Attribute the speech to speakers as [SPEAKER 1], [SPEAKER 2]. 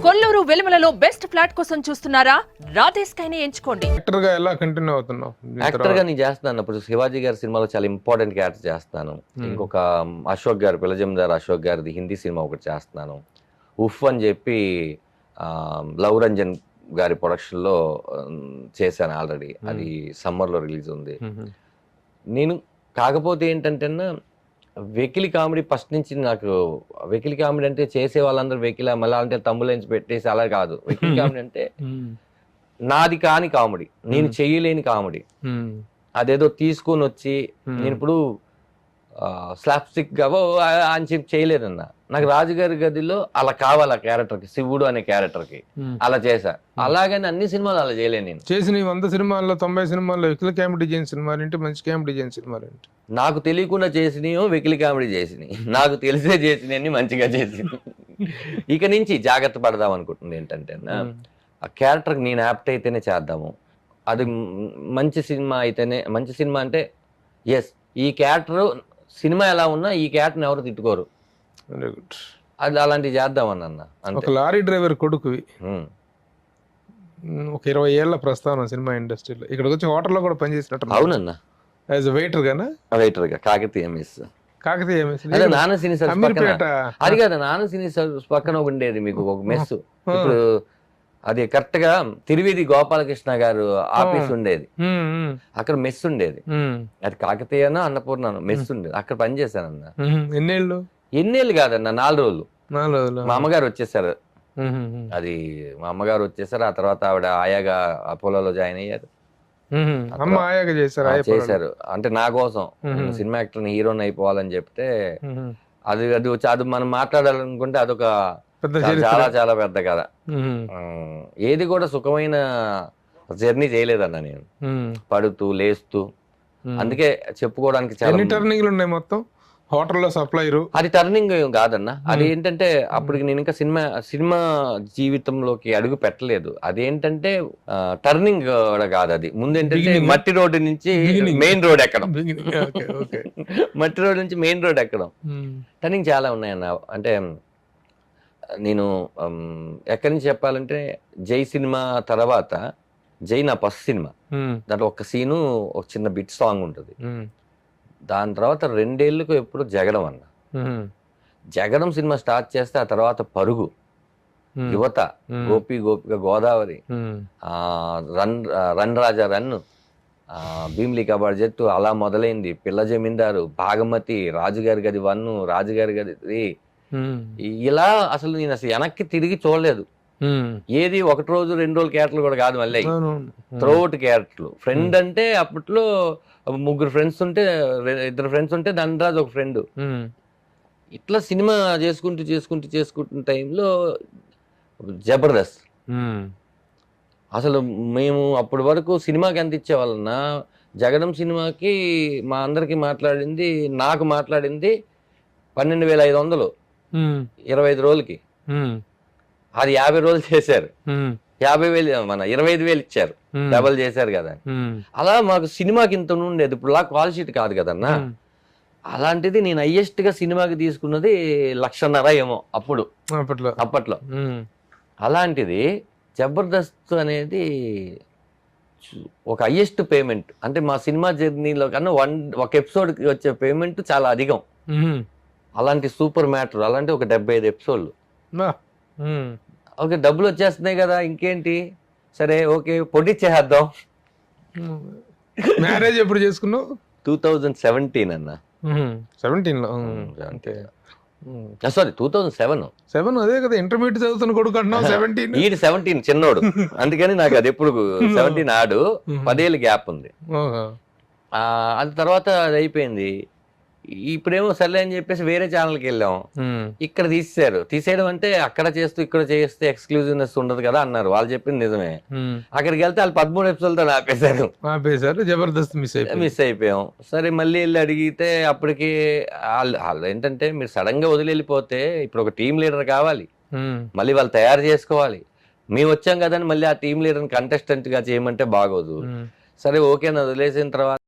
[SPEAKER 1] Kolluru వెలుమలలో best flat కోసం చూస్తున్నారా? రాధేశ్ కైనే ఎంచుకోండి.
[SPEAKER 2] యాక్టర్ గా ఎలా కంటిన్యూ అవుతున్నావు?
[SPEAKER 3] యాక్టర్ గా నేను చేస్తున్నాను. ఇప్పుడు శివాజీ గారి సినిమాలో చాలా ఇంపార్టెంట్ క్యారెక్టర్ చేస్తాను. ఇంకొక అశోక్ గారు, పిల్ల జమీందార్ అశోక్ గారిది హిందీ సినిమా ఒకటి చేస్తున్నాను. ఉఫ్ అని చెప్పి లవ్ రంజన్ గారి ప్రొడక్షన్ లో చేశాను ఆల్రెడీ. అది సమ్మర్ లో రిలీజ్ ఉంది. నేను కాకపోతే ఏంటంటే వెకిలి కామెడీ ఫస్ట్ నుంచి నాకు వెకిలి కామెడీ అంటే చేసే వాళ్ళందరూ వెకిల మళ్ళీ అంటే తమ్ములేంచి పెట్టేసి అలా కాదు. వెకిలి కామెడీ అంటే నాది కాని కామెడీ, నేను చెయ్యలేని కామెడీ. అదేదో తీసుకొని వచ్చి నేను ఇప్పుడు స్లాప్స్టిక్ గా అని చెప్పి చేయలేదన్న. నాకు రాజుగారి గదిలో అలా కావాలి ఆ క్యారెక్టర్కి, శివుడు అనే క్యారెక్టర్కి అలా చేశా. అలాగని అన్ని సినిమాలు అలా చేయలేను. నేను
[SPEAKER 2] చేసిన 100 సినిమాల్లో 90 సినిమాల్లో వెకిలి కామెడీ చేయని సినిమాలు ఏంటి, మంచి కామెడీ చేయని సినిమాలు ఏంటి?
[SPEAKER 3] నాకు తెలియకుండా చేసినయో వెకిలి కామెడీ చేసినాయి, నాకు తెలిసే చేసినవి మంచిగా చేసి ఇక నుంచి జాగ్రత్త పడదాం అనుకుంటుంది. ఏంటంటే ఆ క్యారెక్టర్కి నేను యాప్ట్ అయితేనే చేద్దాము. అది మంచి సినిమా అయితేనే, మంచి సినిమా అంటే ఎస్ ఈ క్యారెక్టర్ సినిమా ఎలా ఉన్నా ఈ క్యారెక్టర్ని ఎవరు తిట్టుకోరు,
[SPEAKER 2] వెరీ గుడ్,
[SPEAKER 3] అది అలాంటివి చేద్దామన్న.
[SPEAKER 2] ఒక లారీ డ్రైవర్ కొడుకువి, ఒక 20 ఏళ్ల ప్రస్థానం సినిమా ఇండస్ట్రీలో. ఇక్కడికి వచ్చి హోటల్లో కూడా పనిచేసినట్టు?
[SPEAKER 3] అవునన్నా,
[SPEAKER 2] యాజ్ వెయిటర్ గానా?
[SPEAKER 3] వెయిటర్ గా కాకతీయ మెస్.
[SPEAKER 2] కాకతీయ మెస్
[SPEAKER 3] అదే నాన్న సినీ సర్వీస్ అది కదా, నాన్న సినీ సర్వీస్ పక్కన ఉండేది మీకు ఒక మెస్. ఇప్పుడు అది కరెక్ట్ గా తిరువిధి గోపాలకృష్ణ గారు ఆఫీస్ ఉండేది, అక్కడ మెస్ ఉండేది. అది కాకతీయనో అన్నపూర్ణనో మెస్ ఉండేది, అక్కడ పనిచేశానన్న. ఎన్నేళ్ళు కాదన్న, 4 రోజులు. మా అమ్మగారు వచ్చేసారు. అది మా అమ్మగారు వచ్చేసారు. ఆ తర్వాత ఆవిడ ఆయాగా అపోలోలో జాయిన్ అయ్యారు. చేశారు అంటే నా కోసం సినిమా యాక్టర్ హీరోని అయిపోవాలని చెప్తే అది అది వచ్చి అది మనం మాట్లాడాలనుకుంటే అదొక చాలా చాలా పెద్ద కథ. ఏది కూడా సుఖమైన జర్నీ చేయలేదన్న నేను, పడుతూ లేస్తూ. అందుకే చెప్పుకోవడానికి చాలా
[SPEAKER 2] టర్నింగ్లు ఉన్నాయి మొత్తం హోటల్లో సప్లైరు.
[SPEAKER 3] అది టర్నింగ్ కాదన్న, అది ఏంటంటే అప్పటికి నేను ఇంకా సినిమా జీవితంలోకి అడుగు పెట్టలేదు. అదేంటంటే టర్నింగ్ కాదు, అది ముందేంటంటే మట్టి రోడ్డు నుంచి మెయిన్ రోడ్ ఎక్కడం, మట్టి రోడ్ నుంచి మెయిన్ రోడ్ ఎక్కడం. టర్నింగ్ చాలా ఉన్నాయన్న. అంటే నేను ఎక్కడి నుంచి చెప్పాలంటే జై సినిమా తర్వాత, జై నా ఫస్ట్ సినిమా, దాంట్లో ఒక సీను ఒక చిన్న బిట్ సాంగ్ ఉంటుంది. దాని తర్వాత 2 ఏళ్ళకు ఎప్పుడు జగడం అన్న. జగడం సినిమా స్టార్ట్ చేస్తే ఆ తర్వాత పరుగు, యువత, గోపిక గోదావరి, రన్ రాజా రన్ను, భీమిలి కబాడ్ జట్టు, అలా మొదలైంది. పిల్ల జమీందారు, భాగమతి, రాజుగారి గది 1, రాజుగారి గది 3, ఇలా అసలు నేను వెనక్కి తిరిగి చూడలేదు. ఏది 1 రోజు 2 రోజులు క్యారెక్టర్లు కూడా కాదు, మళ్ళీ త్రోట్ క్యారెక్టర్లు. ఫ్రెండ్ అంటే అప్పట్లో 3 ఫ్రెండ్స్ ఉంటే 2 ఫ్రెండ్స్ ఉంటే ధనరాజ్ ఒక ఫ్రెండ్. ఇట్లా సినిమా చేసుకుంటూ టైంలో జబర్దస్త్. అసలు మేము అప్పటి వరకు సినిమాకి ఎంత ఇచ్చేవాళ్ళన్న, జగడం సినిమాకి మా అందరికి మాట్లాడింది, నాకు మాట్లాడింది 12,500 25 రోజులకి. అది 50 రోజులు చేశారు, 50,000 మన 25,000 ఇచ్చారు, డబల్ చేశారు కదా. అలా మాకు సినిమాకి ఇంత ఉండేది. ఇప్పుడు లా కాల్ షీట్ కాదు కదన్నా. అలాంటిది నేను హైయెస్ట్ గా సినిమాకి తీసుకున్నది 1,50,000 ఏమో అప్పట్లో. అలాంటిది జబర్దస్త్ అనేది ఒక హైయెస్ట్ పేమెంట్. అంటే మా సినిమా జర్నీలో కన్నా ఒక ఎపిసోడ్కి వచ్చే పేమెంట్ చాలా అధికం. అలాంటి సూపర్ మ్యాటర్, అలాంటి ఒక 75 ఎపిసోడ్లు. ఓకే, డబ్బులు వచ్చేస్తున్నాయి కదా, ఇంకేంటి, సరే ఓకే పొడిచేద్దాం.
[SPEAKER 2] మ్యారేజ్ ఎప్పుడు చేసుకున్నావు?
[SPEAKER 3] 2017 అన్న.
[SPEAKER 2] 17లో?
[SPEAKER 3] సారీ 2007.
[SPEAKER 2] అదే కదా, ఇంటర్మీడియట్ చదువుతున్న కొడుకు అంటున్నావు. 17
[SPEAKER 3] ఈడు 17 చిన్నోడు, అందుకని నాకు అది ఎప్పుడు 17 ఆడు 10 ఏళ్ళ గ్యాప్ ఉంది. అది తర్వాత అది అయిపోయింది. ఇప్పుడేమో సర్లే అని చెప్పేసి వేరే ఛానల్కి వెళ్ళాం. ఇక్కడ తీసేయడం అంటే అక్కడ చేస్తూ ఇక్కడ చేస్తే ఎక్స్క్లూజివ్నెస్ ఉండదు కదా అన్నారు. వాళ్ళు చెప్పింది నిజమే. అక్కడికి వెళ్తే వాళ్ళు 13 ఎపిసోడ్తో ఆపేశారు.
[SPEAKER 2] జబర్దస్త్ మిస్
[SPEAKER 3] అయిపోయాం. సరే మళ్ళీ వెళ్ళి అడిగితే అప్పటికి వాళ్ళు ఏంటంటే మీరు సడన్ గా వదిలి వెళ్ళిపోతే ఇప్పుడు ఒక టీం లీడర్ కావాలి, మళ్ళీ వాళ్ళు తయారు చేసుకోవాలి. మేము వచ్చాం కదని మళ్ళీ ఆ టీం లీడర్ని కంటెస్టెంట్ గా చేయమంటే బాగోదు. సరే ఓకే అని వదిలేసిన తర్వాత